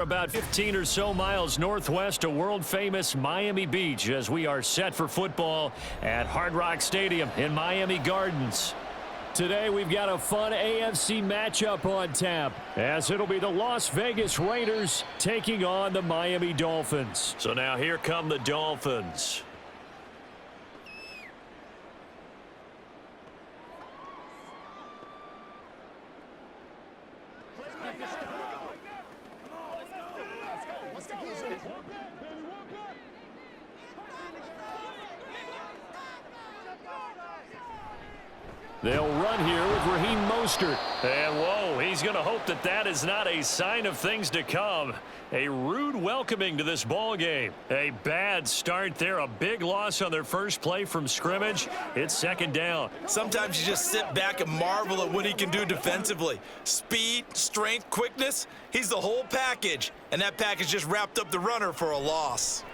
About 15 or so miles northwest of world-famous Miami Beach as we are set for football at Hard Rock Stadium in Miami Gardens. Today we've got a fun AFC matchup on tap as it'll be the Las Vegas Raiders taking on the Miami Dolphins. So now here come the Dolphins. They'll run here with Raheem Mostert. And whoa, he's going to hope that that is not a sign of things to come. A rude welcoming to this ball game. A bad start there, a big loss on their first play from scrimmage. It's second down. Sometimes you just sit back and marvel at what he can do defensively. Speed, strength, quickness, he's the whole package. And that package just wrapped up the runner for a loss.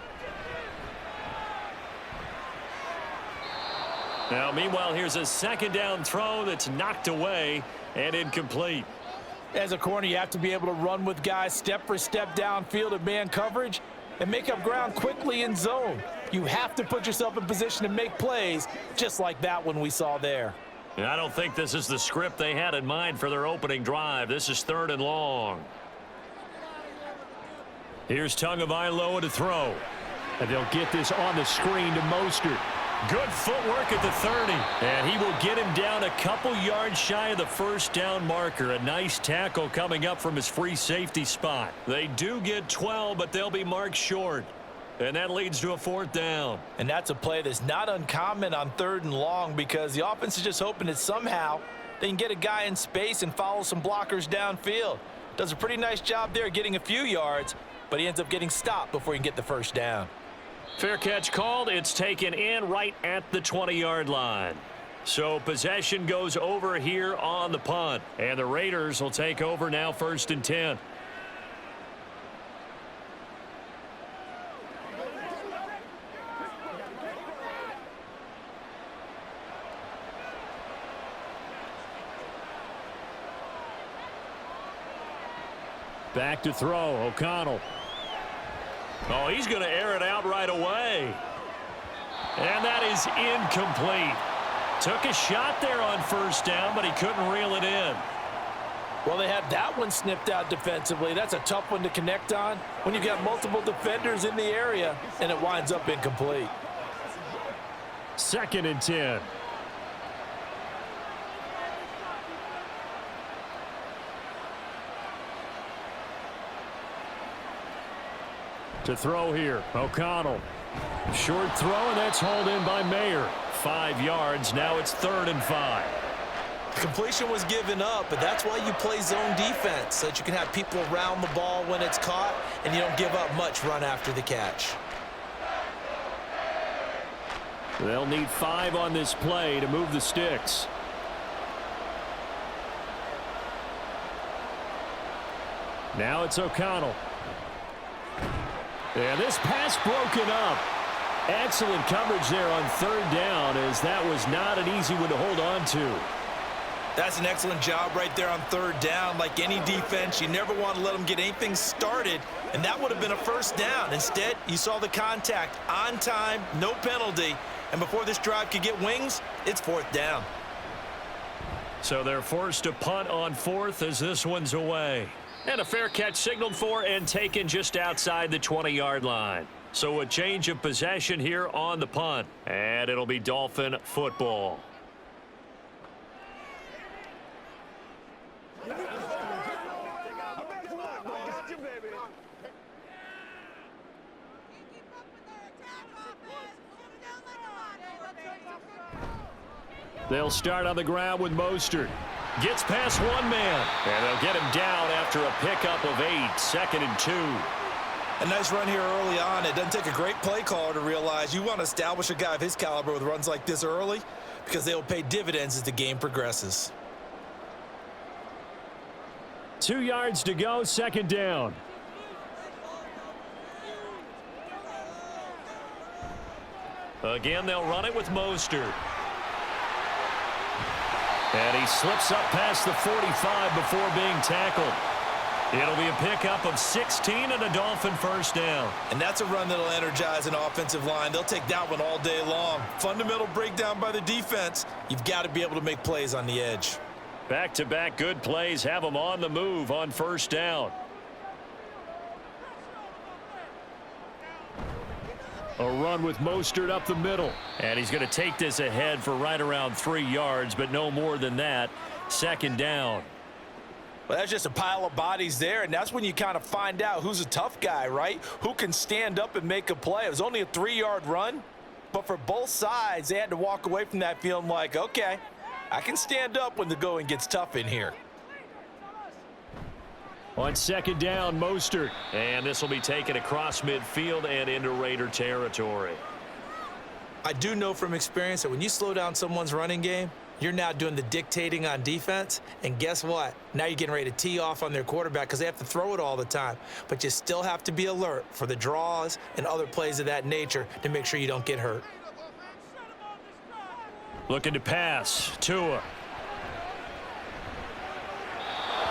Now, meanwhile, here's a second down throw that's knocked away and incomplete. As a corner, you have to be able to run with guys step for step downfield at man coverage and make up ground quickly in zone. You have to put yourself in position to make plays just like that one we saw there. And I don't think this is the script they had in mind for their opening drive. This is third and long. Here's Tagovailoa to throw. And they'll get this on the screen to Mostert. Good footwork at the 30, and he will get him down a couple yards shy of the first down marker. A nice tackle coming up from his free safety spot. They do get 12, but they'll be marked short, and that leads to a fourth down. And that's a play that's not uncommon on third and long because the offense is just hoping that somehow they can get a guy in space and follow some blockers downfield. Does a pretty nice job there getting a few yards, but he ends up getting stopped before he can get the first down. Fair catch called. It's taken in right at the 20-yard line. So possession goes over here on the punt. And the Raiders will take over now, 1st and 10. Back to throw, O'Connell. Oh, he's going to air it out right away. And that is incomplete. Took a shot there on first down, but he couldn't reel it in. Well, they had that one snipped out defensively. That's a tough one to connect on when you've got multiple defenders in the area, and it winds up incomplete. 2nd and 10. To throw here, O'Connell. Short throw, and that's hauled in by Mayer. 5 yards, now it's 3rd and 5. The completion was given up, but that's why you play zone defense, so that you can have people around the ball when it's caught, and you don't give up much run after the catch. They'll need 5 on this play to move the sticks. Now it's O'Connell. And this pass broken up. Excellent coverage there on 3rd down, as that was not an easy one to hold on to. That's an excellent job right there on 3rd down. Like any defense, you never want to let them get anything started, and that would have been a first down. Instead, you saw the contact on time, no penalty, and before this drive could get wings, it's 4th down. So they're forced to punt on 4th as this one's away. And a fair catch signaled for and taken just outside the 20-yard line. So a change of possession here on the punt. And it'll be Dolphin football. They'll start on the ground with Mostert. Gets past one man, and they'll get him down after a pickup of 8, 2nd and 2. A nice run here early on. It doesn't take a great play caller to realize you want to establish a guy of his caliber with runs like this early because they'll pay dividends as the game progresses. 2 yards to go, 2nd down. Again, they'll run it with Mostert. And he slips up past the 45 before being tackled. It'll be a pickup of 16 and a Dolphin first down. And that's a run that'll energize an offensive line. They'll take that one all day long. Fundamental breakdown by the defense. You've got to be able to make plays on the edge. Back-to-back good plays have them on the move on first down. A run with Mostert up the middle. And he's going to take this ahead for right around 3 yards, but no more than that. Second down. Well, that's just a pile of bodies there, and that's when you kind of find out who's a tough guy, right? Who can stand up and make a play. It was only a 3-yard run, but for both sides, they had to walk away from that feeling like, okay, I can stand up when the going gets tough in here. On second down, Mostert. And this will be taken across midfield and into Raider territory. I do know from experience that when you slow down someone's running game, you're now doing the dictating on defense, and guess what? Now you're getting ready to tee off on their quarterback because they have to throw it all the time. But you still have to be alert for the draws and other plays of that nature to make sure you don't get hurt. Looking to pass. Tua.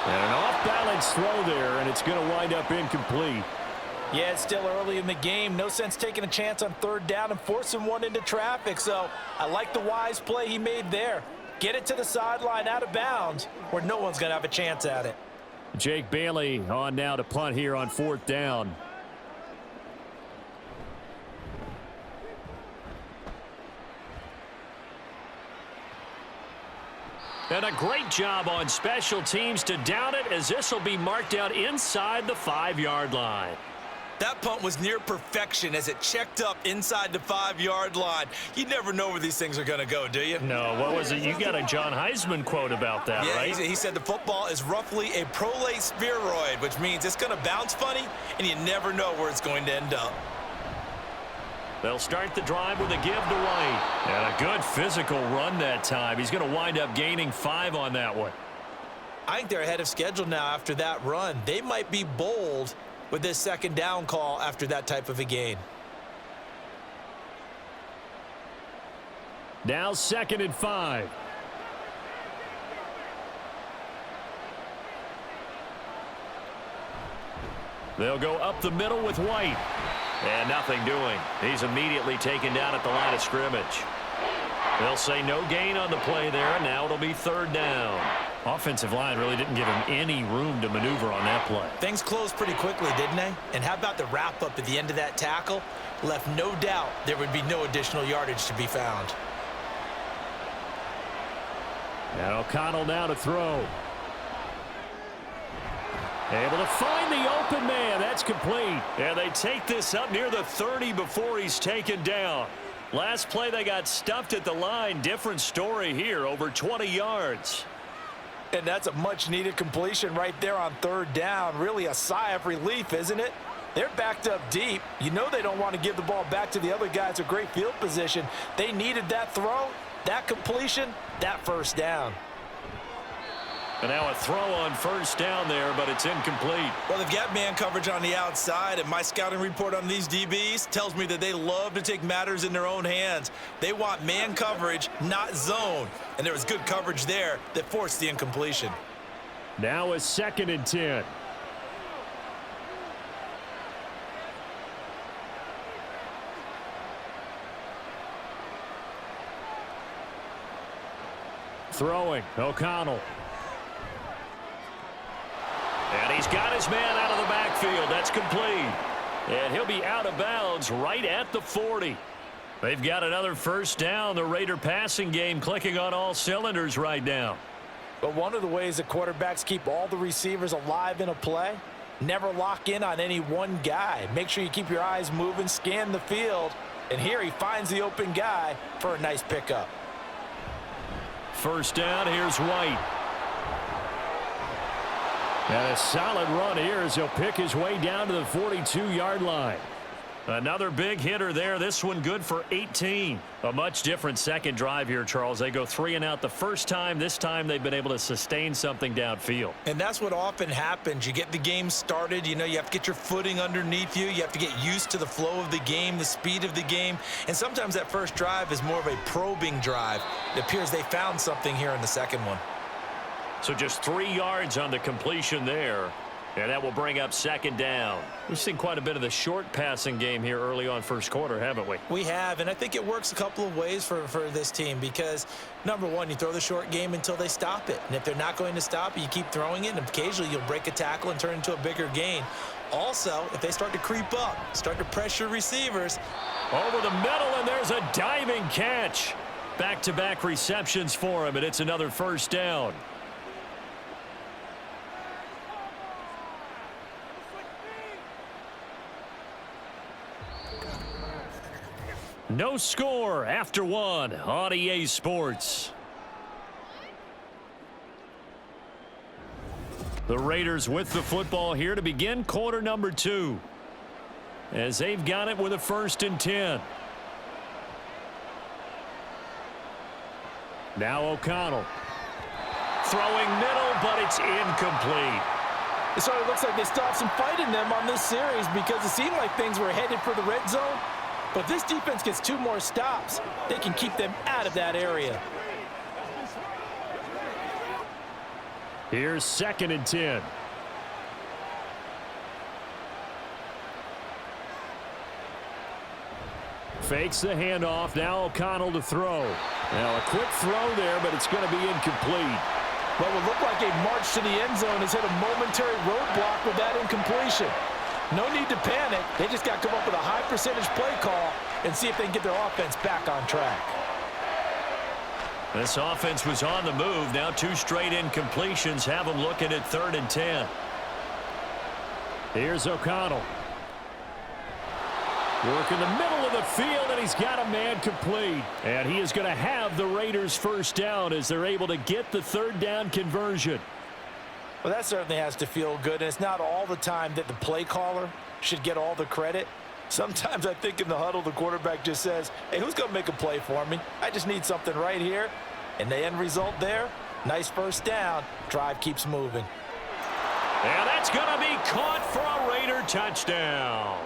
And an off-balance throw there, and it's going to wind up incomplete. Yeah, it's still early in the game. No sense taking a chance on third down and forcing one into traffic. So I like the wise play he made there. Get it to the sideline out of bounds where no one's going to have a chance at it. Jake Bailey on now to punt here on fourth down. And a great job on special teams to down it, as this will be marked out inside the 5-yard line. That punt was near perfection as it checked up inside the 5-yard line. You never know where these things are going to go, do you? No, what was it? You got a John Heisman quote about that, yeah, right? He said the football is roughly a prolate spheroid, which means it's going to bounce funny, and you never know where it's going to end up. They'll start the drive with a give to White. And a good physical run that time. He's going to wind up gaining 5 on that one. I think they're ahead of schedule now after that run. They might be bold with this second down call after that type of a gain. Now 2nd and 5. They'll go up the middle with White. And nothing doing. He's immediately taken down at the line of scrimmage. They'll say no gain on the play there, and now it'll be 3rd down. Offensive line really didn't give him any room to maneuver on that play. Things closed pretty quickly, didn't they? And how about the wrap-up at the end of that tackle? Left no doubt there would be no additional yardage to be found. And O'Connell now to throw. Able to find the open man. That's complete. And they take this up near the 30 before he's taken down. Last play they got stuffed at the line. Different story here, over 20 yards. And that's a much-needed completion right there on 3rd down. Really a sigh of relief, isn't it? They're backed up deep. You know they don't want to give the ball back to the other guys with great field position. They needed that throw, that completion, that 1st down. And now a throw on 1st down there, but it's incomplete. Well, they've got man coverage on the outside, and my scouting report on these DBs tells me that they love to take matters in their own hands. They want man coverage, not zone. And there was good coverage there that forced the incompletion. Now a 2nd and 10. Throwing, O'Connell. And he's got his man out of the backfield. That's complete. And he'll be out of bounds right at the 40. They've got another 1st down. The Raider passing game clicking on all cylinders right now. But one of the ways that quarterbacks keep all the receivers alive in a play, never lock in on any one guy. Make sure you keep your eyes moving, scan the field. And here he finds the open guy for a nice pickup. 1st down, here's White. And a solid run here as he'll pick his way down to the 42-yard line. Another big hitter there. This one good for 18. A much different second drive here, Charles. They go 3 and out the first time. This time they've been able to sustain something downfield. And that's what often happens. You get the game started. You know, you have to get your footing underneath you. You have to get used to the flow of the game, the speed of the game. And sometimes that first drive is more of a probing drive. It appears they found something here in the second one. So just 3 yards on the completion there. And that will bring up second down. We've seen quite a bit of the short passing game here early on first quarter, haven't we? We have, and I think it works a couple of ways for this team because, number one, you throw the short game until they stop it. And if they're not going to stop it, you keep throwing it, and occasionally you'll break a tackle and turn it into a bigger gain. Also, if they start to creep up, start to pressure receivers. Over the middle, and there's a diving catch. Back-to-back receptions for him, and it's another first down. No score after one on EA Sports. The Raiders with the football here to begin quarter number 2. As they've got it with a 1st and 10. Now O'Connell. Throwing middle, but it's incomplete. It sort of looks like they still have some fight in them on this series because it seemed like things were headed for the red zone. But if this defense gets 2 more stops, they can keep them out of that area. Here's 2nd and 10. Fakes the handoff. Now O'Connell to throw. Now a quick throw there, but it's going to be incomplete. What would look like a march to the end zone has hit a momentary roadblock with that incompletion. No need to panic. They just got to come up with a high percentage play call and see if they can get their offense back on track. This offense was on the move. Now 2 straight incompletions have them looking at 3rd and 10. Here's O'Connell. Working the middle of the field, and he's got a man complete. And he is going to have the Raiders' first down as they're able to get the 3rd down conversion. Well, that certainly has to feel good, and it's not all the time that the play caller should get all the credit. Sometimes I think in the huddle, the quarterback just says, hey, who's going to make a play for me? I just need something right here. And the end result there, nice first down. Drive keeps moving. And that's going to be caught for a Raider touchdown.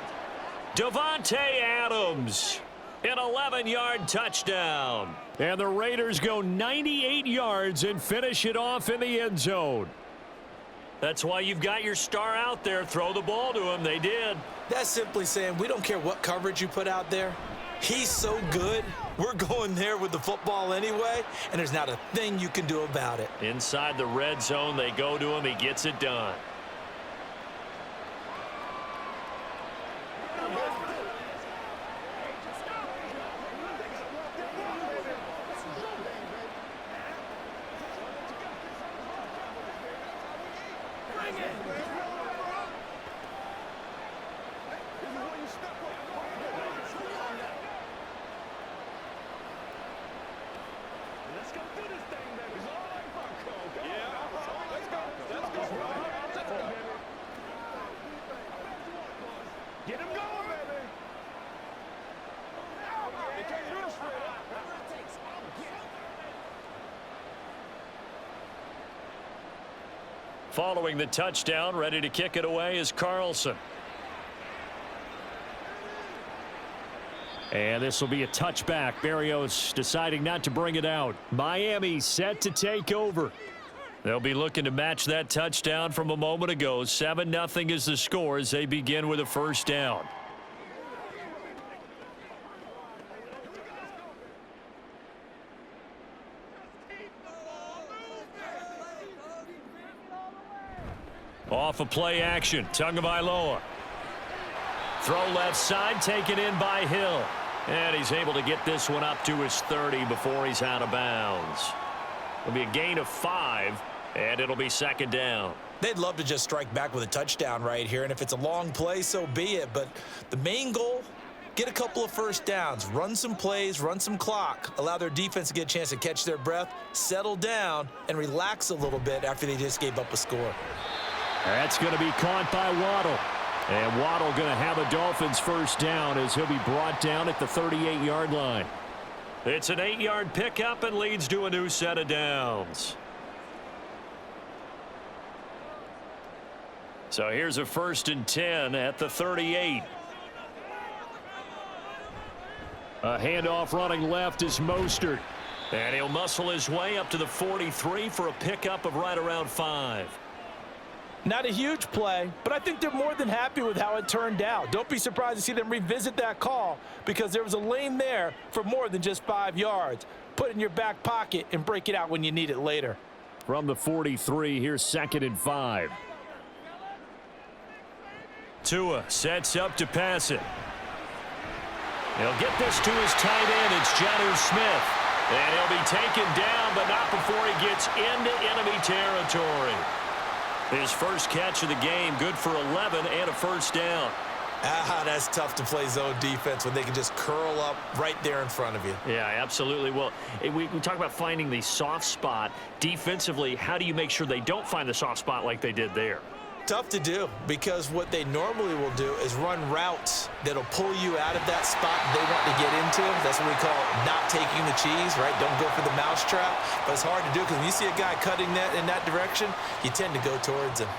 Davante Adams, an 11-yard touchdown. And the Raiders go 98 yards and finish it off in the end zone. That's why you've got your star out there. Throw the ball to him. They did. That's simply saying we don't care what coverage you put out there. He's so good. We're going there with the football anyway, and there's not a thing you can do about it. Inside the red zone, they go to him. He gets it done. Following the touchdown, ready to kick it away is Carlson. And this will be a touchback. Berrios deciding not to bring it out. Miami set to take over. They'll be looking to match that touchdown from a moment ago. 7-0 is the score as they begin with a first down. Off of play action, Tagovailoa. Throw left side, taken in by Hill. And he's able to get this one up to his 30 before he's out of bounds. It'll be a gain of 5, and it'll be 2nd down. They'd love to just strike back with a touchdown right here, and if it's a long play, so be it. But the main goal, get a couple of first downs, run some plays, run some clock, allow their defense to get a chance to catch their breath, settle down, and relax a little bit after they just gave up a score. That's going to be caught by Waddle. And Waddle going to have a Dolphins first down as he'll be brought down at the 38-yard line. It's an 8-yard pickup and leads to a new set of downs. So here's a 1st and 10 at the 38. A handoff running left is Mostert. And he'll muscle his way up to the 43 for a pickup of right around 5. Not a huge play, but I think they're more than happy with how it turned out. Don't be surprised to see them revisit that call because there was a lane there for more than just 5 yards. Put it in your back pocket and break it out when you need it later. From the 43, here's 2nd and 5. Tua sets up to pass it. He'll get this to his tight end. It's Jonnu Smith. And he'll be taken down, but not before he gets into enemy territory. His first catch of the game, good for 11 and a first down. That's tough to play zone defense when they can just curl up right there in front of you. Yeah, absolutely. Well, we talk about finding the soft spot. Defensively, how do you make sure they don't find the soft spot like they did there? Tough to do because what they normally will do is run routes that'll pull you out of that spot they want to get into. That's what we call not taking the cheese, right? Don't go for the mousetrap. But it's hard to do because when you see a guy cutting that in that direction, you tend to go towards him.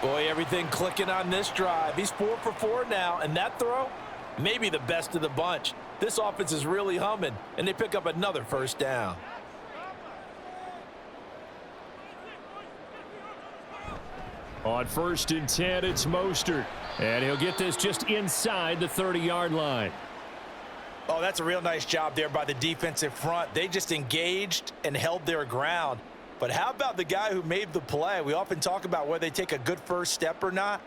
Boy, everything clicking on this drive. He's 4 for 4 now, and that throw, maybe the best of the bunch. This offense is really humming, and they pick up another first down. On 1st and 10, it's Mostert. And he'll get this just inside the 30-yard line. Oh, that's a real nice job there by the defensive front. They just engaged and held their ground. But how about the guy who made the play? We often talk about whether they take a good first step or not.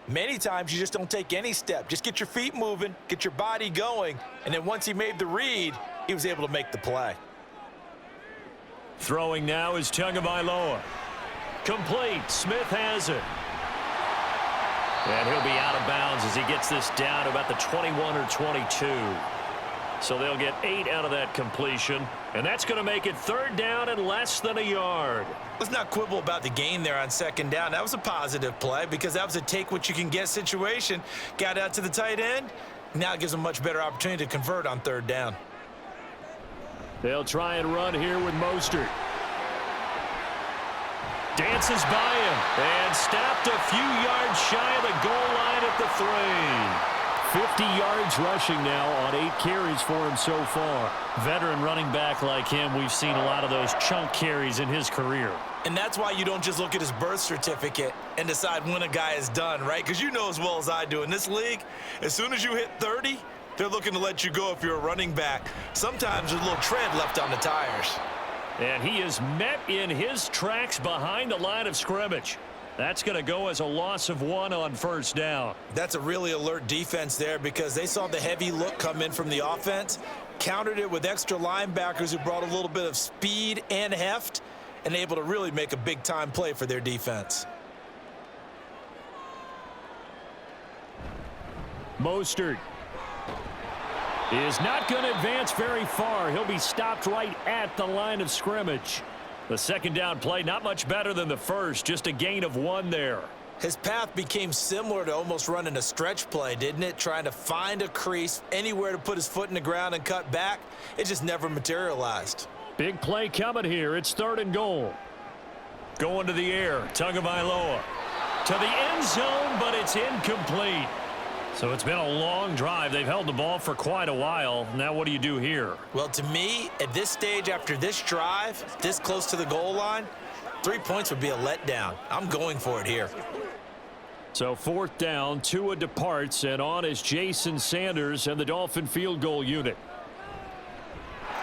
Many times you just don't take any step. Just get your feet moving, get your body going, and then once he made the read, he was able to make the play. Throwing now is Tagovailoa. Complete. Smith has it. And he'll be out of bounds as he gets this down to about the 21 or 22. So they'll get 8 out of that completion. And that's going to make it 3rd down and less than a yard. Let's not quibble about the gain there on 2nd down. That was a positive play because that was a take-what-you-can-get situation. Got out to the tight end. Now it gives them a much better opportunity to convert on 3rd down. They'll try and run here with Mostert. Dances by him and stopped a few yards shy of the goal line at the 3. 50 yards rushing now on 8 carries for him so far. Veteran running back like him, we've seen a lot of those chunk carries in his career. And that's why you don't just look at his birth certificate and decide when a guy is done, right? Because you know as well as I do, in this league, as soon as you hit 30, they're looking to let you go if you're a running back. Sometimes there's a little tread left on the tires. And he is met in his tracks behind the line of scrimmage. That's going to go as a loss of 1 on 1st down. That's a really alert defense there because they saw the heavy look come in from the offense, countered it with extra linebackers who brought a little bit of speed and heft, and able to really make a big-time play for their defense. Mostert is not going to advance very far. He'll be stopped right at the line of scrimmage. The 2nd down play, not much better than the first, just a gain of 1 there. His path became similar to almost running a stretch play, didn't it? Trying to find a crease, anywhere to put his foot in the ground and cut back. It just never materialized. Big play coming here. It's 3rd and goal. Going to the air, Tagovailoa. To the end zone, but it's incomplete. So it's been a long drive. They've held the ball for quite a while. Now what do you do here? Well, to me, at this stage after this drive, this close to the goal line, 3 points would be a letdown. I'm going for it here. So 4th down, Tua departs, and on is Jason Sanders and the Dolphin field goal unit.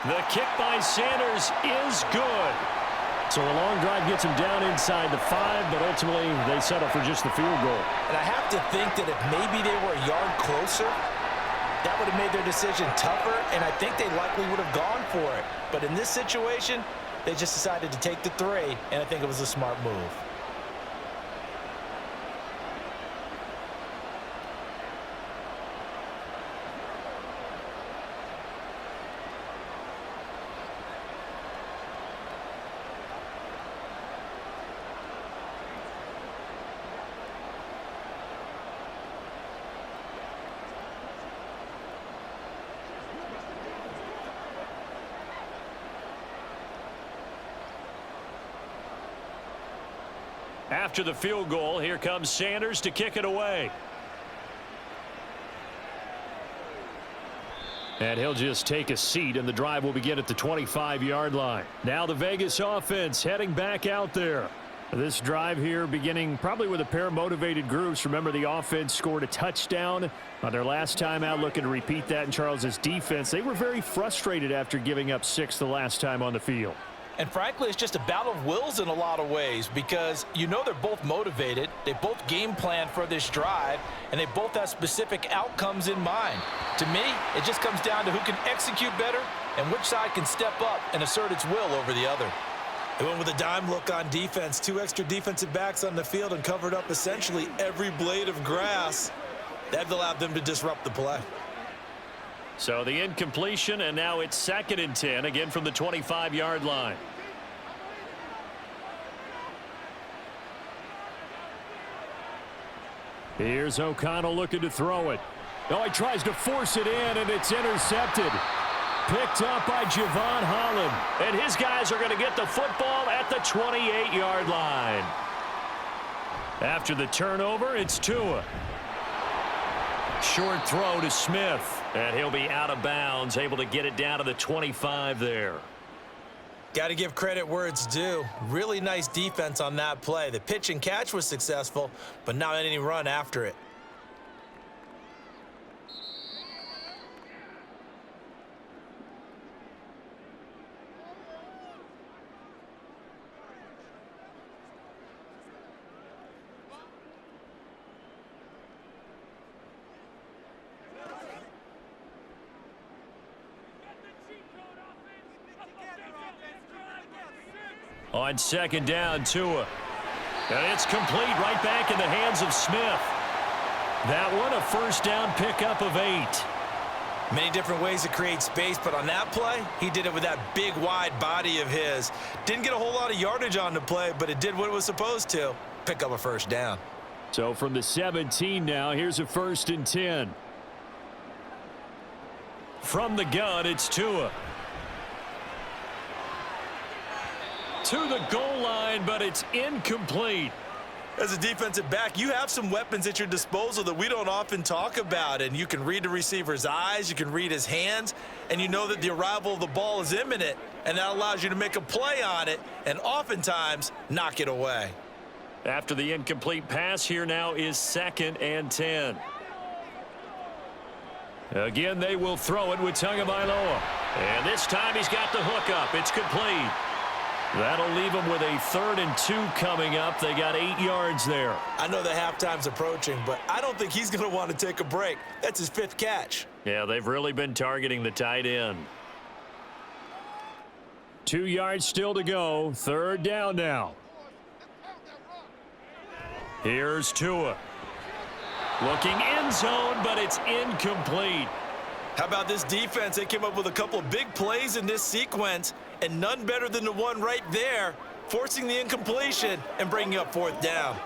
The kick by Sanders is good. So a long drive gets him down inside the 5, but ultimately they settle for just the field goal. And I have to think that if maybe they were a yard closer, that would have made their decision tougher, and I think they likely would have gone for it. But in this situation, they just decided to take the 3, and I think it was a smart move. After the field goal, here comes Sanders to kick it away. And he'll just take a seat, and the drive will begin at the 25-yard line. Now the Vegas offense heading back out there. This drive here beginning probably with a pair of motivated groups. Remember, the offense scored a touchdown on their last time out, looking to repeat that in Charles's defense. They were very frustrated after giving up 6 the last time on the field. And frankly, it's just a battle of wills in a lot of ways because you know they're both motivated. They both game plan for this drive, and they both have specific outcomes in mind. To me, it just comes down to who can execute better and which side can step up and assert its will over the other. They went with a dime look on defense. 2 extra defensive backs on the field and covered up essentially every blade of grass. That allowed them to disrupt the play. So the incompletion, and now it's 2nd and 10, again from the 25-yard line. Here's O'Connell looking to throw it. Oh, he tries to force it in, and it's intercepted. Picked up by Javon Holland. And his guys are going to get the football at the 28-yard line. After the turnover, it's Tua. Short throw to Smith. And he'll be out of bounds, able to get it down to the 25 there. Got to give credit where it's due. Really nice defense on that play. The pitch and catch was successful, but not any run after it. On 2nd down, Tua. And it's complete right back in the hands of Smith. That one, a 1st down pickup of 8. Many different ways to create space, but on that play, he did it with that big, wide body of his. Didn't get a whole lot of yardage on the play, but it did what it was supposed to. Pick up a 1st down. So from the 17 now, here's a 1st and 10. From the gun, it's Tua. To the goal line, but it's incomplete. As a defensive back, you have some weapons at your disposal that we don't often talk about, and you can read the receiver's eyes, you can read his hands, and you know that the arrival of the ball is imminent, and that allows you to make a play on it and oftentimes knock it away. After the incomplete pass, here now is 2nd and 10. Again, they will throw it with Tagovailoa. And this time he's got the hook up. It's complete. That'll leave them with a 3rd and 2 coming up. They got 8 yards there. I know the halftime's approaching, but I don't think he's going to want to take a break. That's his 5th catch. Yeah, they've really been targeting the tight end. 2 yards still to go. 3rd down now. Here's Tua. Looking end zone, but it's incomplete. How about this defense? They came up with a couple of big plays in this sequence, and none better than the one right there, forcing the incompletion and bringing up 4th down.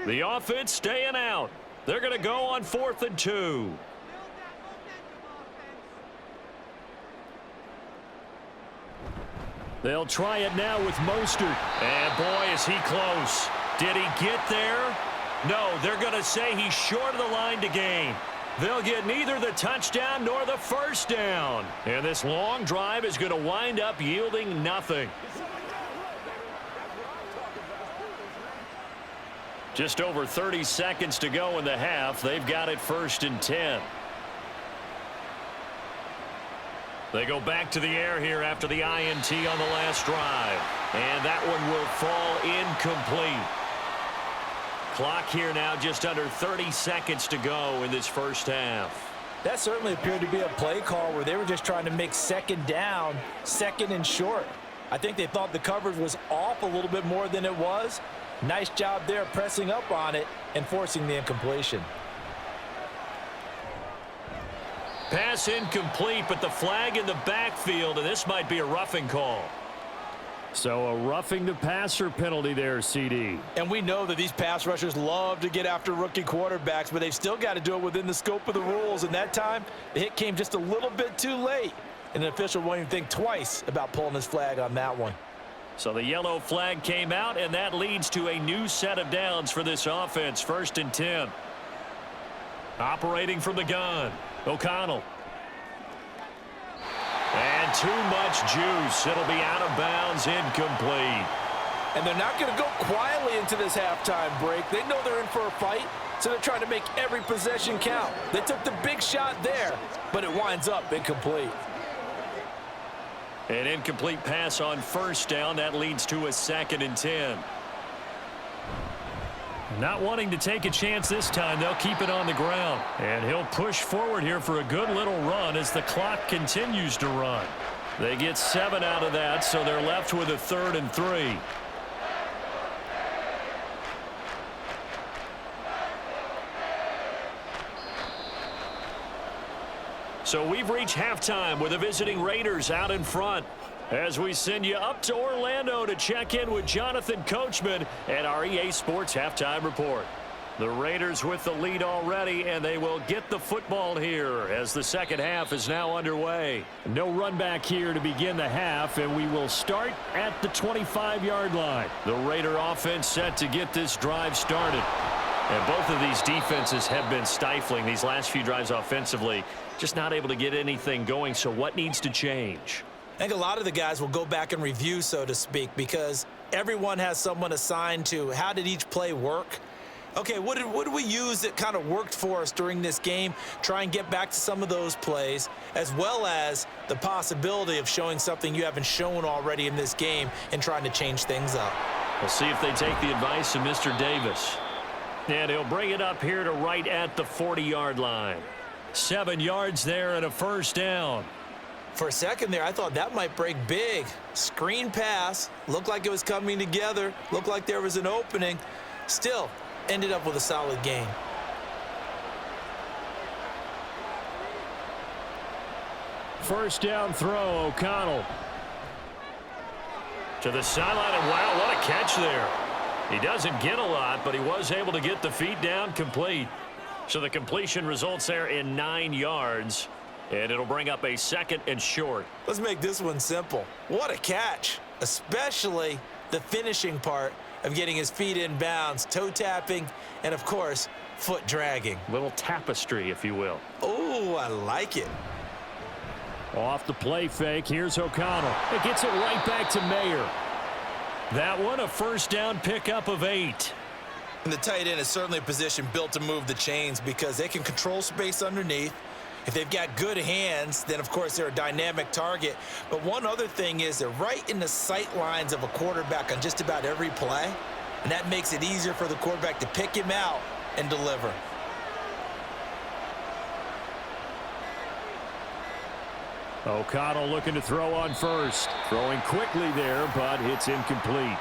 The offense staying out. They're going to go on 4th and 2. They'll try it now with Mostert. And boy, is he close. Did he get there? No, they're going to say he's short of the line to gain. They'll get neither the touchdown nor the 1st down. And this long drive is going to wind up yielding nothing. Just over 30 seconds to go in the half. They've got it 1st and 10. They go back to the air here after the INT on the last drive. And that one will fall incomplete. Clock here now just under 30 seconds to go in this 1st half. That certainly appeared to be a play call where they were just trying to make 2nd down, 2nd and short. I think they thought the coverage was off a little bit more than it was. Nice job there pressing up on it and forcing the incompletion. Pass incomplete, but the flag in the backfield, and this might be a roughing call. So a roughing the passer penalty there, CD. And we know that these pass rushers love to get after rookie quarterbacks, but they've still got to do it within the scope of the rules. And that time, the hit came just a little bit too late. And the official won't even think twice about pulling his flag on that one. So the yellow flag came out, and that leads to a new set of downs for this offense. 1st and 10. Operating from the gun, O'Connell. And And too much juice. It'll be out of bounds, incomplete. And they're not going to go quietly into this halftime break. They know they're in for a fight, so they're trying to make every possession count. They took the big shot there, but it winds up incomplete. An incomplete pass on first down. That leads to a 2nd and 10. Not wanting to take a chance this time, they'll keep it on the ground. And he'll push forward here for a good little run as the clock continues to run. They get 7 out of that, so they're left with a 3rd and 3. So we've reached halftime with the visiting Raiders out in front. As we send you up to Orlando to check in with Jonathan Coachman and our EA Sports Halftime Report. The Raiders with the lead already, and they will get the football here as the second half is now underway. No run back here to begin the half, and we will start at the 25-yard line. The Raider offense set to get this drive started. And both of these defenses have been stifling these last few drives offensively, just not able to get anything going. So what needs to change? I think a lot of the guys will go back and review, so to speak, because everyone has someone assigned to how did each play work. Okay, what did we use that kind of worked for us during this game? Try and get back to some of those plays, as well as the possibility of showing something you haven't shown already in this game and trying to change things up. We'll see if they take the advice of Mr. Davis. And he'll bring it up here to right at the 40-yard line. 7 yards there and a first down. For a second there, I thought that might break big. Screen pass. Looked like it was coming together. Looked like there was an opening. Still, ended up with a solid gain. First down throw, O'Connell. To the sideline, and wow, what a catch there. He doesn't get a lot, but he was able to get the feet down complete. So the completion results there in 9 yards, and it'll bring up a 2nd and short. Let's make this one simple. What a catch, especially the finishing part of getting his feet in bounds, toe tapping, and of course, foot dragging. Little tapestry, if you will. Oh, I like it. Off the play fake, here's O'Connell. It gets it right back to Mayer. That one, a first down pickup of 8. And the tight end is certainly a position built to move the chains because they can control space underneath. If they've got good hands, then of course they're a dynamic target. But one other thing is they're right in the sight lines of a quarterback on just about every play. And that makes it easier for the quarterback to pick him out and deliver. O'Connell looking to throw on first. Throwing quickly there, but it's incomplete.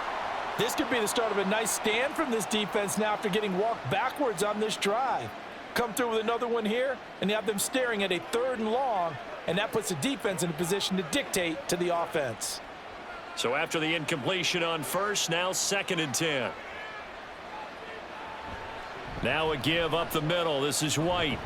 This could be the start of a nice stand from this defense now after getting walked backwards on this drive. Come through with another one here, and you have them staring at a 3rd and long, and that puts the defense in a position to dictate to the offense. So after the incompletion on first, now 2nd and 10. Now a give up the middle. This is White.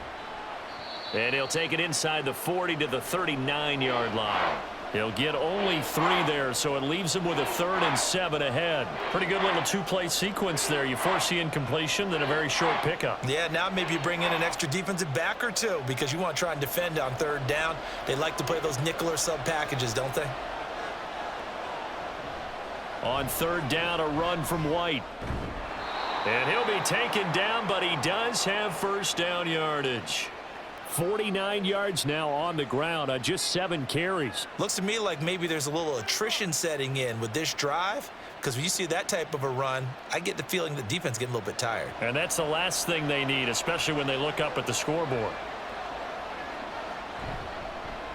And he'll take it inside the 40 to the 39-yard line. He'll get only 3 there, so it leaves him with a 3rd and 7 ahead. Pretty good little 2-play sequence there. You force the incompletion, then a very short pickup. Yeah, now maybe you bring in an extra defensive back or two because you want to try and defend on 3rd down. They like to play those nickel or sub packages, don't they? On 3rd down, a run from White. And he'll be taken down, but he does have first down yardage. 49 yards now on the ground on just 7 carries. Looks to me like maybe there's a little attrition setting in with this drive, because when you see that type of a run, I get the feeling the defense is getting a little bit tired. And that's the last thing they need, especially when they look up at the scoreboard.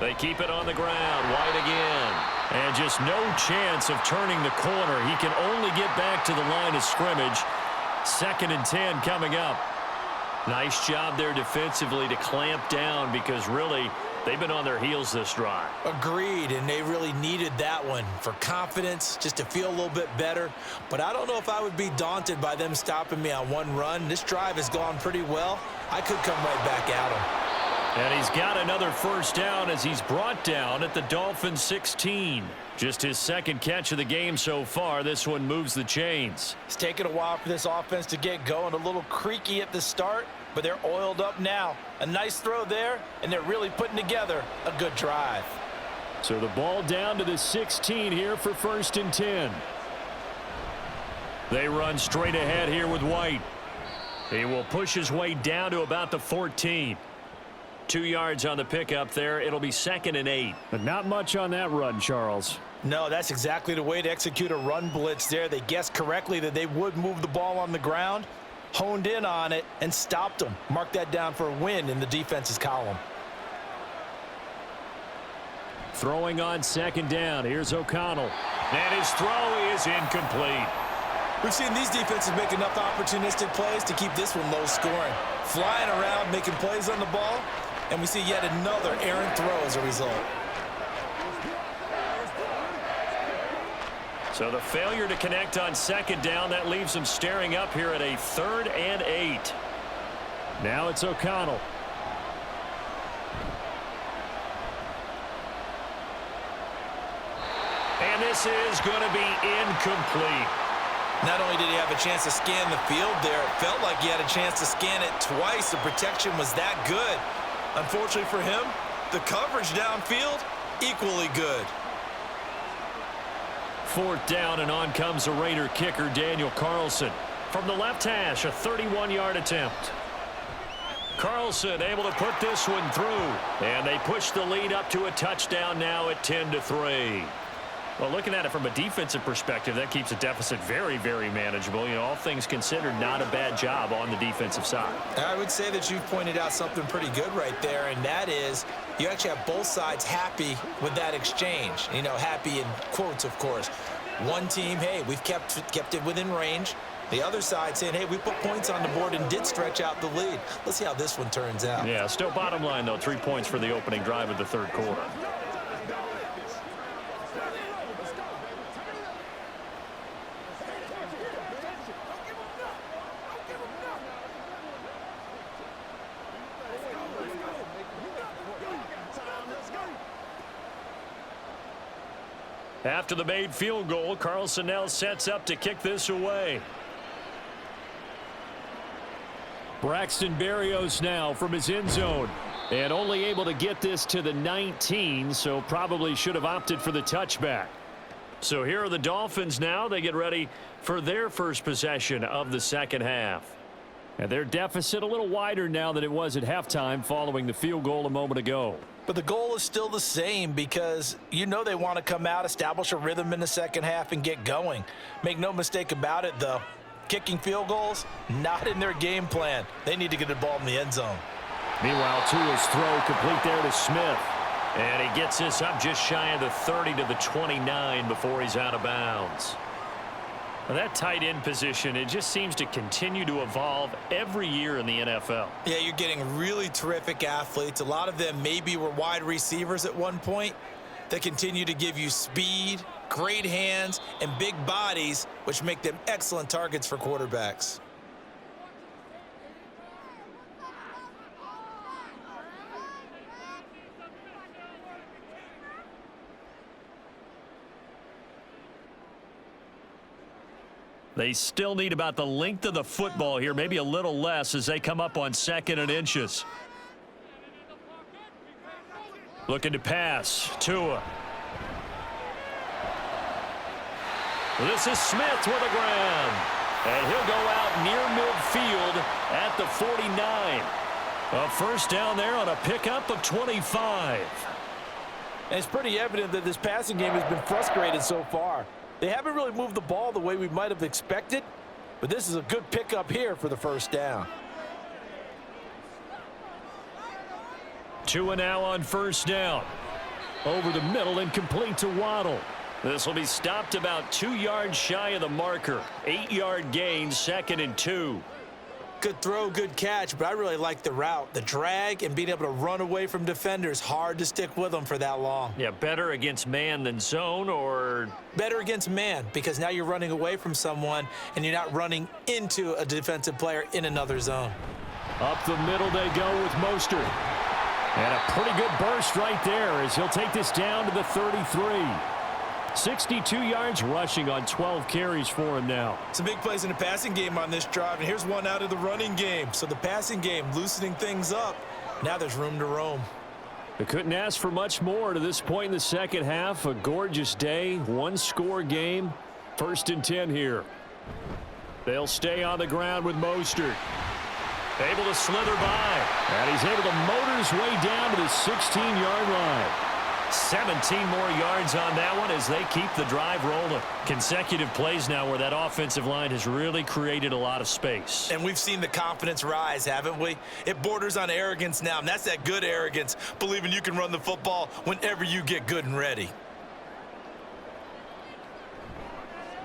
They keep it on the ground. White again. And just no chance of turning the corner. He can only get back to the line of scrimmage. 2nd and 10 coming up. Nice job there defensively to clamp down because really they've been on their heels this drive. Agreed, and they really needed that one for confidence, just to feel a little bit better. But I don't know if I would be daunted by them stopping me on one run. This drive has gone pretty well. I could come right back at them. And he's got another first down as he's brought down at the Dolphins 16. Just his 2nd catch of the game so far. This one moves the chains. It's taken a while for this offense to get going. A little creaky at the start, but they're oiled up now. A nice throw there, and they're really putting together a good drive. So the ball down to the 16 here for 1st and 10. They run straight ahead here with White. He will push his way down to about the 14. 2 yards on the pickup there. It'll be 2nd and 8. But not much on that run, Charles. No, that's exactly the way to execute a run blitz there. They guessed correctly that they would move the ball on the ground, honed in on it, and stopped them. Mark that down for a win in the defense's column. Throwing on 2nd down. Here's O'Connell. And his throw is incomplete. We've seen these defenses make enough opportunistic plays to keep this one low scoring. Flying around, making plays on the ball, and we see yet another errant throw as a result. So the failure to connect on 2nd down, that leaves them staring up here at a 3rd and 8. Now it's O'Connell. And this is going to be incomplete. Not only did he have a chance to scan the field there, it felt like he had a chance to scan it twice. The protection was that good. Unfortunately for him, the coverage downfield, equally good. 4th down, and on comes the Raider kicker, Daniel Carlson. From the left hash, a 31-yard attempt. Carlson able to put this one through. And they push the lead up to a touchdown now at 10-3. Well, looking at it from a defensive perspective, that keeps the deficit very, very manageable. You know, all things considered, not a bad job on the defensive side. I would say that you've pointed out something pretty good right there, and that is you actually have both sides happy with that exchange. You know, happy in quotes, of course. One team, hey, we've kept it within range. The other side saying, hey, we put points on the board and did stretch out the lead. Let's see how this one turns out. Yeah, still bottom line, though, 3 points for the opening drive of the 3rd quarter. After the made field goal, Carlson now sets up to kick this away. Braxton Berrios now from his end zone. And only able to get this to the 19, so probably should have opted for the touchback. So here are the Dolphins now. They get ready for their first possession of the 2nd half. And their deficit a little wider now than it was at halftime following the field goal a moment ago. But the goal is still the same because you know they want to come out, establish a rhythm in the 2nd half, and get going. Make no mistake about it, though. Kicking field goals, not in their game plan. They need to get the ball in the end zone. Meanwhile, Tua's throw complete there to Smith. And he gets this up just shy of the 30 to the 29 before he's out of bounds. Now that tight end position, it just seems to continue to evolve every year in the NFL. Yeah, you're getting really terrific athletes. A lot of them maybe were wide receivers at one point. They continue to give you speed, great hands, and big bodies, which make them excellent targets for quarterbacks. They still need about the length of the football here, maybe a little less as they come up on 2nd and inches. Looking to pass. Tua. This is Smith with the ground. And he'll go out near midfield at the 49. A 1st down there on a pickup of 25. And it's pretty evident that this passing game has been frustrated so far. They haven't really moved the ball the way we might have expected, but this is a good pickup here for the 1st down. Tua now on 1st down. Over the middle and complete to Waddle. This will be stopped about 2 yards shy of the marker. 8-yard gain, 2nd and 2. Good throw, good catch, but I really like the route. The drag and being able to run away from defenders, hard to stick with them for that long. Yeah, better against man than zone, or? Better against man, because now you're running away from someone and you're not running into a defensive player in another zone. Up the middle they go with Mostert. And a pretty good burst right there as he'll take this down to the 33. 62 yards rushing on 12 carries for him now. Some big plays in the passing game on this drive, and here's one out of the running game. So the passing game loosening things up. Now there's room to roam. They couldn't ask for much more to this point in the second half. A gorgeous day, one-score game. 1st and 10 here. They'll stay on the ground with Mostert. Able to slither by. And he's able to motor his way down to the 16-yard line. 17 more yards on that one as they keep the drive rolling. Consecutive plays now where that offensive line has really created a lot of space. And we've seen the confidence rise, haven't we? It borders on arrogance now, and that's that good arrogance, believing you can run the football whenever you get good and ready.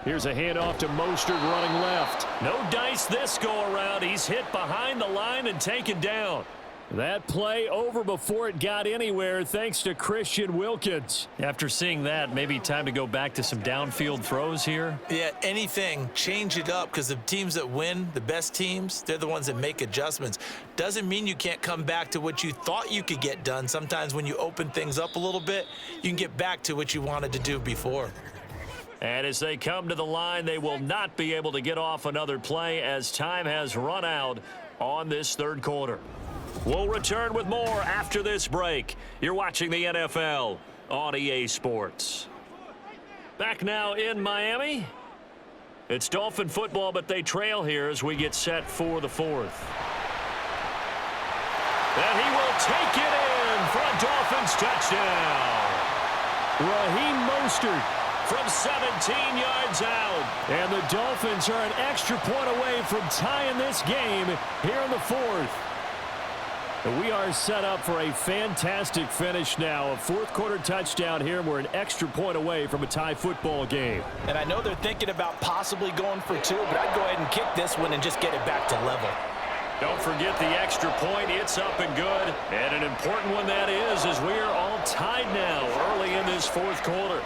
Here's a handoff to Mostert running left. No dice this go-around. He's hit behind the line and taken down. That play over before it got anywhere thanks to Christian Wilkins. After seeing that, maybe time to go back to some downfield throws here. Yeah, anything, change it up, because the teams that win, the best teams, they're the ones that make adjustments. Doesn't mean you can't come back to what you thought you could get done. Sometimes when you open things up a little bit, you can get back to what you wanted to do before. And as they come to the line, they will not be able to get off another play as time has run out on this third quarter. We'll return with more after this break. You're watching the NFL on EA Sports. Back now in Miami. It's Dolphin football, but they trail here as we get set for the fourth. And he will take it in for a Dolphins touchdown. Raheem Mostert from 17 yards out. And the Dolphins are an extra point away from tying this game here in the fourth. And we are set up for a fantastic finish now. A fourth-quarter touchdown here, and we're an extra point away from a tie football game. And I know they're thinking about possibly going for two, but I'd go ahead and kick this one and just get it back to level. Don't forget the extra point. It's up and good. And an important one that is, as we are all tied now early in this fourth quarter.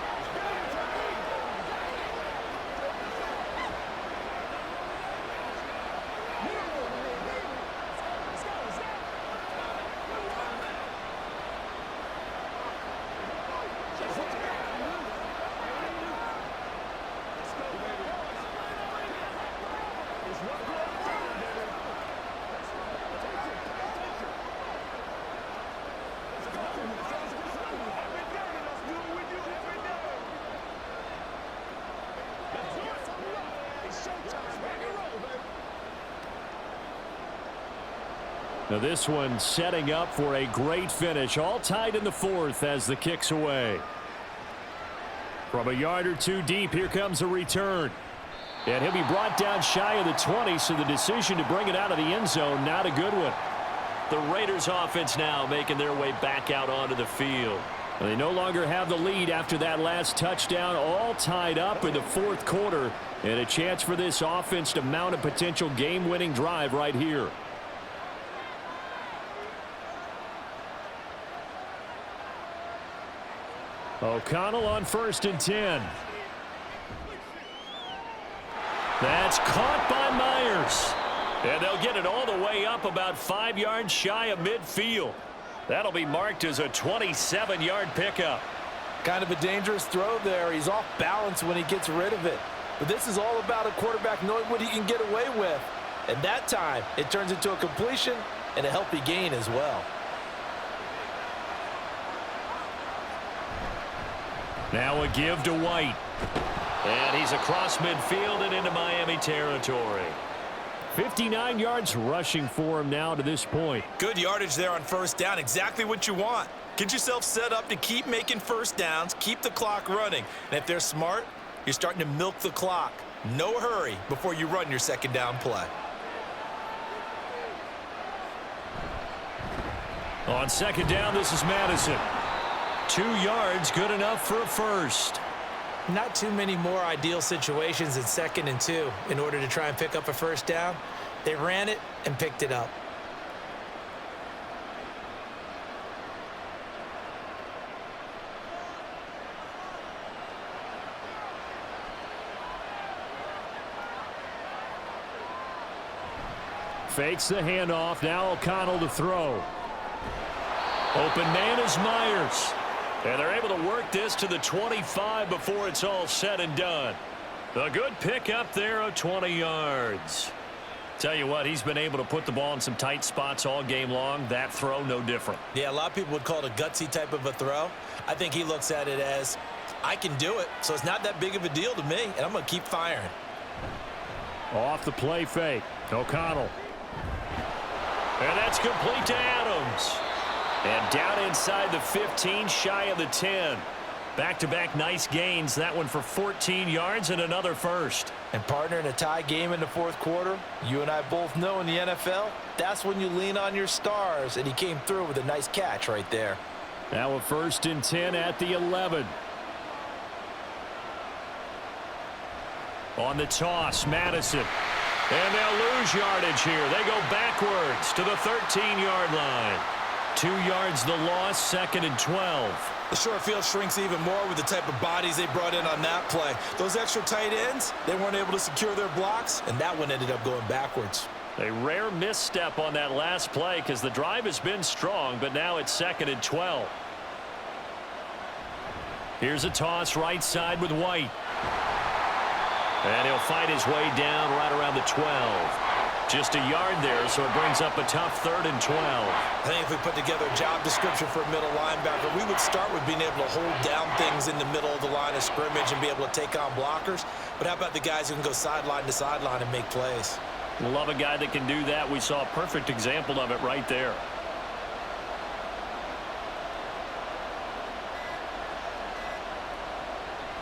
Now this one setting up for a great finish. All tied in the fourth as the kick's away. From a yard or two deep, here comes a return. And he'll be brought down shy of the 20, so the decision to bring it out of the end zone, not a good one. The Raiders offense now making their way back out onto the field. And they no longer have the lead after that last touchdown. All tied up in the fourth quarter. And a chance for this offense to mount a potential game-winning drive right here. O'Connell on 1st and 10. That's caught by Myers. And they'll get it all the way up about 5 yards shy of midfield. That'll be marked as a 27-yard pickup. Kind of a dangerous throw there. He's off balance when he gets rid of it. But this is all about a quarterback knowing what he can get away with. And that time, it turns into a completion and a healthy gain as well. Now a give to White. And he's across midfield and into Miami territory. 59 yards rushing for him now to this point. Good yardage there on first down. Exactly what you want. Get yourself set up to keep making first downs, keep the clock running. And if they're smart, you're starting to milk the clock. No hurry before you run your second down play. On second down, this is Madison. 2 yards, good enough for a first. Not too many more ideal situations in 2nd and 2 in order to try and pick up a first down. They ran it and picked it up. Fakes the handoff. Now O'Connell to throw. Open man is Myers. And they're able to work this to the 25 before it's all said and done. A good pickup there of 20 yards. Tell you what, he's been able to put the ball in some tight spots all game long. That throw, no different. Yeah, a lot of people would call it a gutsy type of a throw. I think he looks at it as, I can do it, so it's not that big of a deal to me, and I'm going to keep firing. Off the play fake. O'Connell. And that's complete to Adams. And down inside the 15, shy of the 10. Back-to-back nice gains. That one for 14 yards and another first. And partner, in a tie game in the fourth quarter, you and I both know in the NFL, that's when you lean on your stars, and he came through with a nice catch right there. Now a 1st and 10 at the 11. On the toss, Madison. And they'll lose yardage here. They go backwards to the 13-yard line. 2 yards the loss, 2nd and 12. The short field shrinks even more with the type of bodies they brought in on that play. Those extra tight ends, they weren't able to secure their blocks, and that one ended up going backwards. A rare misstep on that last play because the drive has been strong, but now it's 2nd and 12. Here's a toss right side with White. And he'll fight his way down right around the 12. Just a yard there, so it brings up a tough 3rd and 12. I think if we put together a job description for a middle linebacker, we would start with being able to hold down things in the middle of the line of scrimmage and be able to take on blockers. But how about the guys who can go sideline to sideline and make plays? Love a guy that can do that. We saw a perfect example of it right there.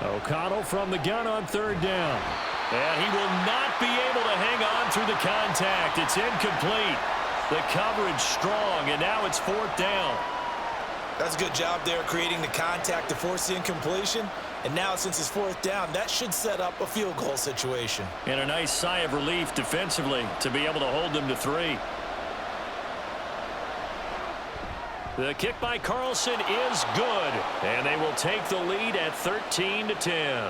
O'Connell from the gun on 3rd down. And he will not be able to hang on through the contact. It's incomplete. The coverage strong, and now it's 4th down. That's a good job there creating the contact to force the incompletion. And now since it's 4th down, that should set up a field goal situation. And a nice sigh of relief defensively to be able to hold them to 3. The kick by Carlson is good, and they will take the lead at 13-10.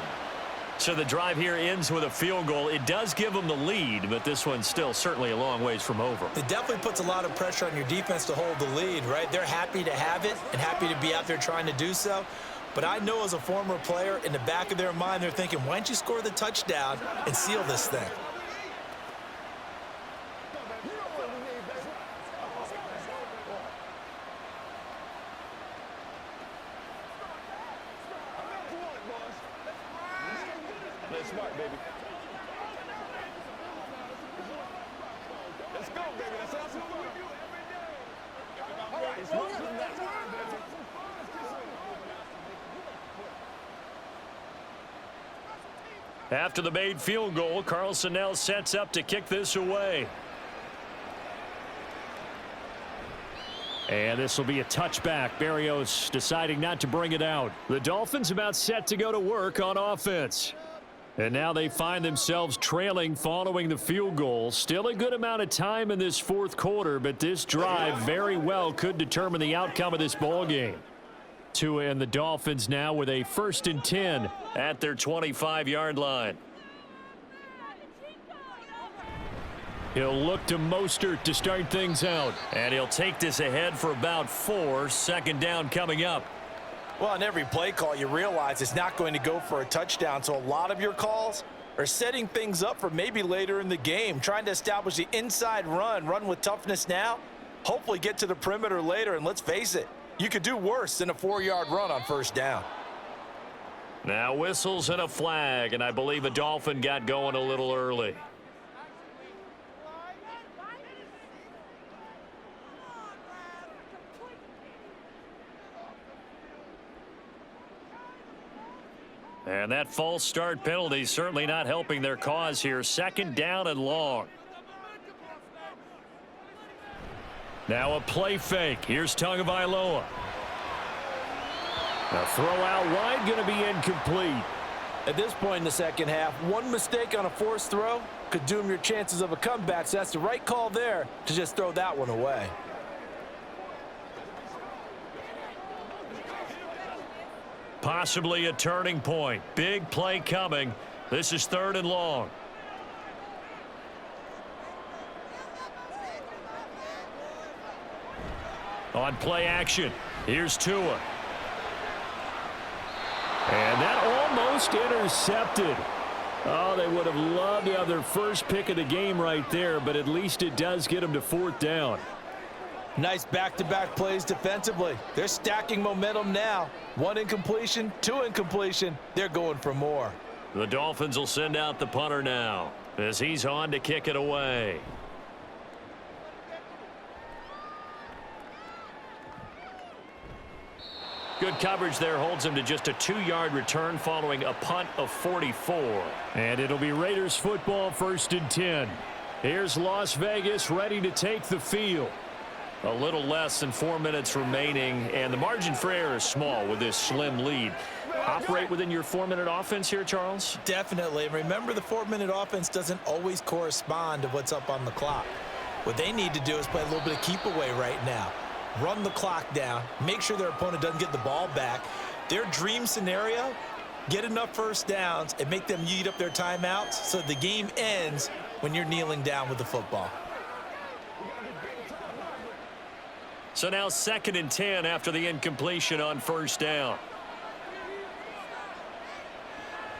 So the drive here ends with a field goal. It does give them the lead, but this one's still certainly a long ways from over. It definitely puts a lot of pressure on your defense to hold the lead, right? They're happy to have it and happy to be out there trying to do so. But I know as a former player, in the back of their mind, they're thinking, why don't you score the touchdown and seal this thing? Smart, baby. Let's go, baby. Let's have some fun. All right, it's more than that time, baby. After the made field goal, Carlson now sets up to kick this away. And this will be a touchback. Berrios deciding not to bring it out. The Dolphins about set to go to work on offense. And now they find themselves trailing following the field goal. Still a good amount of time in this 4th quarter, but this drive very well could determine the outcome of this ball game. Tua and the Dolphins now with a 1st and 10 at their 25-yard line. He'll look to Mostert to start things out. And he'll take this ahead for about 4. 2nd down coming up. Well, on every play call, you realize it's not going to go for a touchdown, so a lot of your calls are setting things up for maybe later in the game, trying to establish the inside run with toughness now, hopefully get to the perimeter later, and let's face it, you could do worse than a 4-yard run on 1st down. Now whistles and a flag, and I believe a Dolphin got going a little early. And that false start penalty certainly not helping their cause here. 2nd down and long. Now a play fake. Here's Tagovailoa. A throw out wide, going to be incomplete. At this point in the 2nd half, one mistake on a forced throw could doom your chances of a comeback, so that's the right call there to just throw that one away. Possibly a turning point. Big play coming. This is 3rd and long. On play action, here's Tua. And that almost intercepted. Oh, they would have loved to have their first pick of the game right there, but at least it does get them to 4th down. Nice back-to-back plays defensively. They're stacking momentum now. 1 incompletion, 2 incompletion. They're going for more. The Dolphins will send out the punter now as he's on to kick it away. Good coverage there holds him to just a 2-yard return following a punt of 44. And it'll be Raiders football, 1st and 10. Here's Las Vegas ready to take the field. A little less than 4 minutes remaining, and the margin for error is small with this slim lead. Operate within your 4-minute offense here, Charles? Definitely. And remember, the 4-minute offense doesn't always correspond to what's up on the clock. What they need to do is play a little bit of keep away right now. Run the clock down, make sure their opponent doesn't get the ball back. Their dream scenario, get enough first downs and make them eat up their timeouts so the game ends when you're kneeling down with the football. So now 2nd and 10 after the incompletion on 1st down.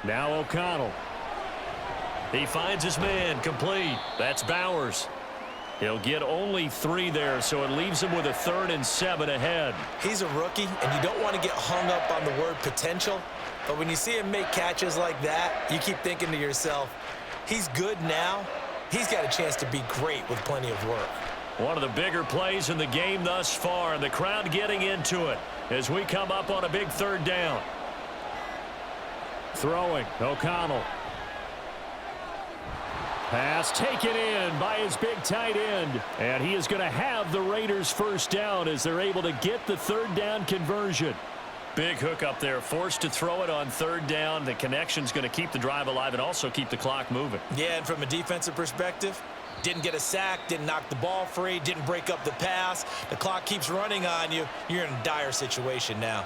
Now O'Connell. He finds his man complete. That's Bowers. He'll get only 3 there, so it leaves him with a 3rd and 7 ahead. He's a rookie, and you don't want to get hung up on the word potential. But when you see him make catches like that, you keep thinking to yourself, he's good now. He's got a chance to be great with plenty of work. One of the bigger plays in the game thus far, and the crowd getting into it as we come up on a big 3rd down. Throwing, O'Connell. Pass taken in by his big tight end. And he is going to have the Raiders 1st down as they're able to get the 3rd down conversion. Big hook up there, forced to throw it on 3rd down. The connection's going to keep the drive alive and also keep the clock moving. Yeah, and from a defensive perspective, didn't get a sack, didn't knock the ball free, didn't break up the pass. The clock keeps running on you. You're in a dire situation now.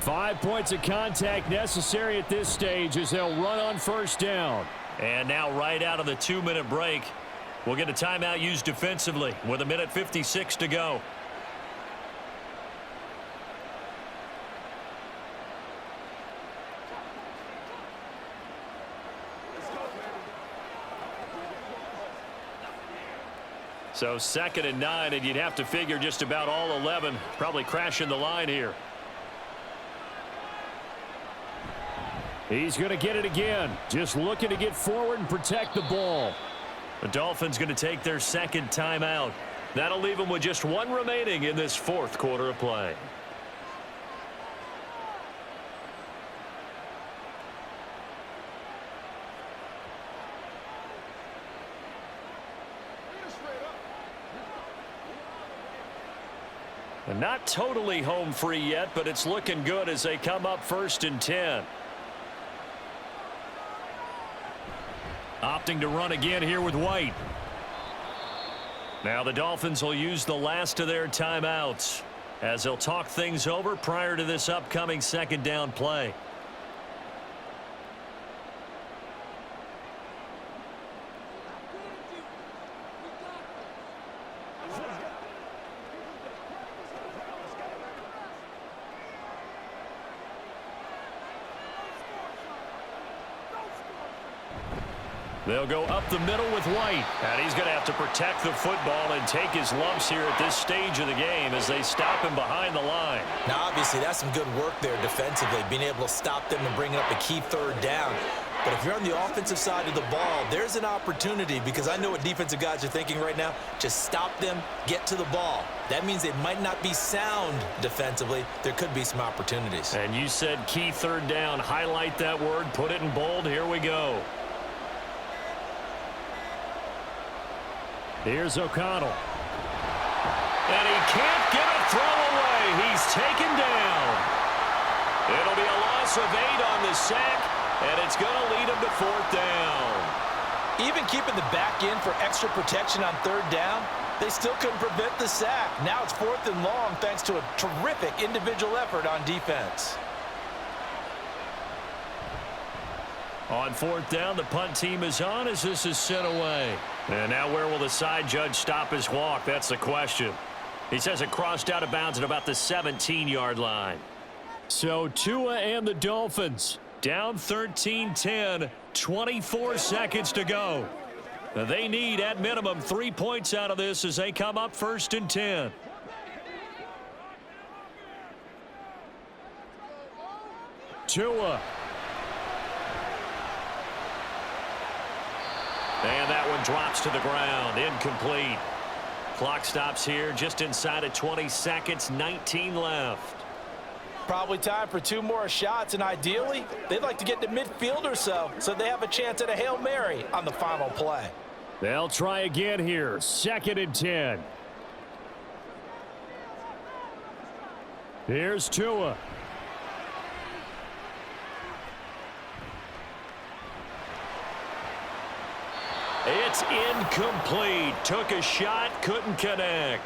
Five points of contact necessary at this stage as they'll run on 1st down. And now right out of the 2-minute break, we'll get a timeout used defensively with 1:56 to go. So 2nd and 9, and you'd have to figure just about all 11 probably crashing the line here. He's going to get it again. Just looking to get forward and protect the ball. The Dolphins going to take their 2nd timeout. That'll leave them with just 1 remaining in this 4th quarter of play. And not totally home free yet, but it's looking good as they come up 1st and 10. Opting to run again here with White. Now the Dolphins will use the last of their timeouts as they'll talk things over prior to this upcoming 2nd down play. They'll go up the middle with White. And he's going to have to protect the football and take his lumps here at this stage of the game as they stop him behind the line. Now, obviously, that's some good work there defensively, being able to stop them and bringing up a key 3rd down. But if you're on the offensive side of the ball, there's an opportunity, because I know what defensive guys are thinking right now. Just stop them, get to the ball. That means they might not be sound defensively. There could be some opportunities. And you said key 3rd down. Highlight that word. Put it in bold. Here we go. Here's O'Connell. And he can't get a throw away. He's taken down. It'll be a loss of 8 on the sack, and it's going to lead him to 4th down. Even keeping the back in for extra protection on 3rd down, they still couldn't prevent the sack. Now it's 4th and long thanks to a terrific individual effort on defense. On fourth down, the punt team is on as this is sent away. And now where will the side judge stop his walk? That's the question. He says it crossed out of bounds at about the 17-yard line. So Tua and the Dolphins down 13-10, 24 seconds to go. They need at minimum 3 points out of this as they come up 1st and 10. Tua. And that one drops to the ground. Incomplete. Clock stops here just inside of 20 seconds, 19 left. Probably time for 2 more shots, and ideally, they'd like to get to midfield or so they have a chance at a Hail Mary on the final play. They'll try again here. 2nd and 10. Here's Tua. It's incomplete. Took a shot, couldn't connect.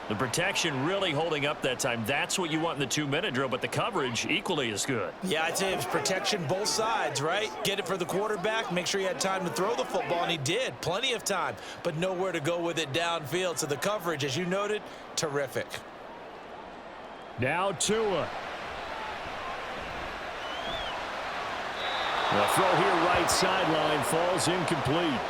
The protection really holding up that time. That's what you want in the 2-minute drill, but the coverage equally as good. Yeah, I'd say it was protection both sides, right? Get it for the quarterback, make sure he had time to throw the football, and he did. Plenty of time, but nowhere to go with it downfield. So the coverage, as you noted, terrific. Now Tua. The throw here right sideline falls incomplete.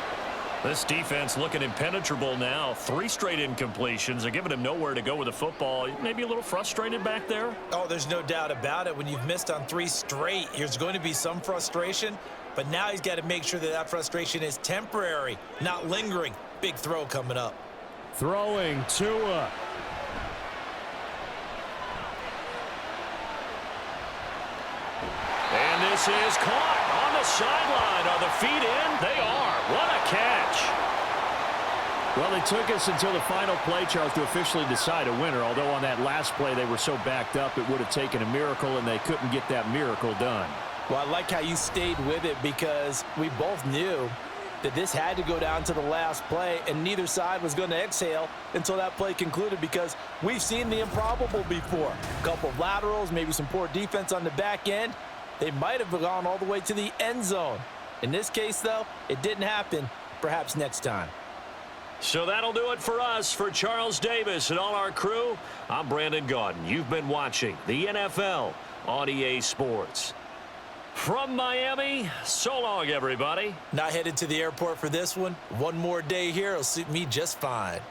This defense looking impenetrable now. 3 straight incompletions. They're giving him nowhere to go with the football. Maybe a little frustrated back there. Oh, there's no doubt about it. When you've missed on 3 straight, there's going to be some frustration. But now he's got to make sure that that frustration is temporary, not lingering. Big throw coming up. Throwing Tua. And this is caught on the sideline. Are the feet in? They are. What a catch. Well, it took us until the final play, Charles, to officially decide a winner. Although on that last play they were so backed up it would have taken a miracle, and they couldn't get that miracle done. Well, I like how you stayed with it because we both knew that this had to go down to the last play, and neither side was going to exhale until that play concluded because we've seen the improbable before. A couple of laterals, maybe some poor defense on the back end. They might have gone all the way to the end zone. In this case, though, it didn't happen. Perhaps next time. So that'll do it for us. For Charles Davis and all our crew, I'm Brandon Gaudin. You've been watching the NFL on EA Sports. From Miami, so long, everybody. Not headed to the airport for this one. One more day here will suit me just fine.